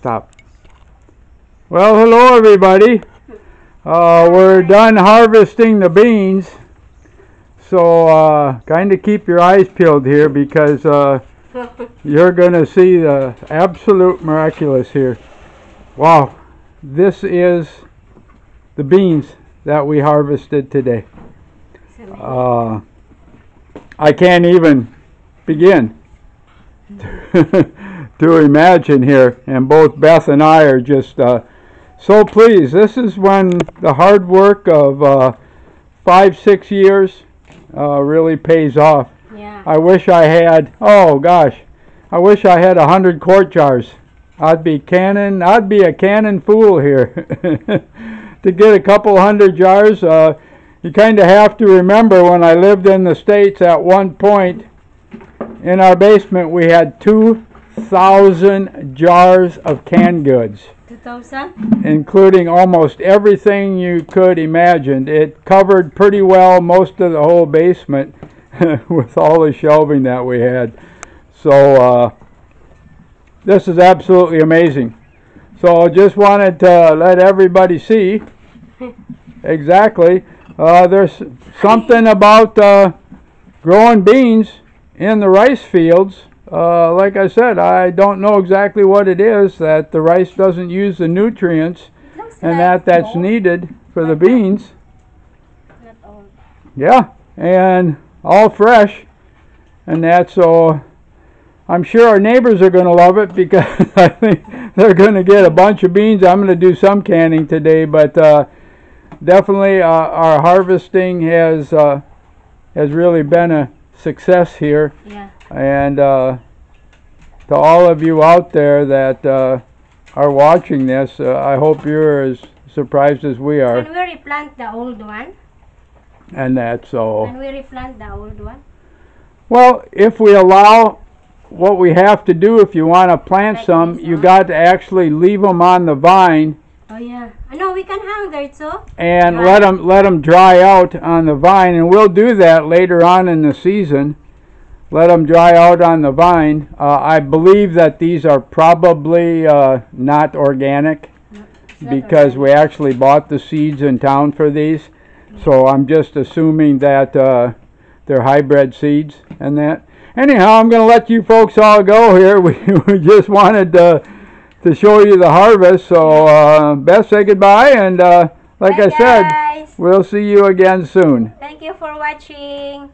Stop. Well, hello everybody. We're done harvesting the beans. So kind of keep your eyes peeled here because you're going to see the absolute miraculous here. Wow. This is the beans that we harvested today. I can't even begin to imagine here, and both Beth and I are just so pleased. This is when the hard work of 5-6 years really pays off. Yeah. I wish I had, oh gosh, I wish I had 100 quart jars. I'd be a cannon fool here. To get a couple hundred jars, you kind of have to remember when I lived in the States at one point, in our basement we had 2,000 jars of canned goods. 2,000? Including almost everything you could imagine. It covered pretty well most of the whole basement with all the shelving that we had. So this is absolutely amazing. So I just wanted to let everybody see exactly. There's something about growing beans in the rice fields. Like I said, I don't know exactly what it is, that the rice doesn't use the nutrients and that's needed for the beans. Not all. Yeah, and all fresh. And that's so I'm sure our neighbors are going to love it because I think they're going to get a bunch of beans. I'm going to do some canning today, but definitely our harvesting has really been a success here. Yeah. And to all of you out there that are watching this, I hope you're as surprised as we are. Can we replant the old one? And that's so. Can we replant the old one? Well, if we allow, what we have to do if you want to plant some, you got to actually leave them on the vine. Oh yeah. No, we can hang there too. And let them dry out on the vine, and we'll do that later on in the season. Let them dry out on the vine. I believe that these are probably not organic, because we actually bought the seeds in town for these. So I'm just assuming that they're hybrid seeds and that. Anyhow, I'm going to let you folks all go here. We just wanted to show you the harvest. So Beth, say goodbye, and like I said, we'll see you again soon. Thank you for watching.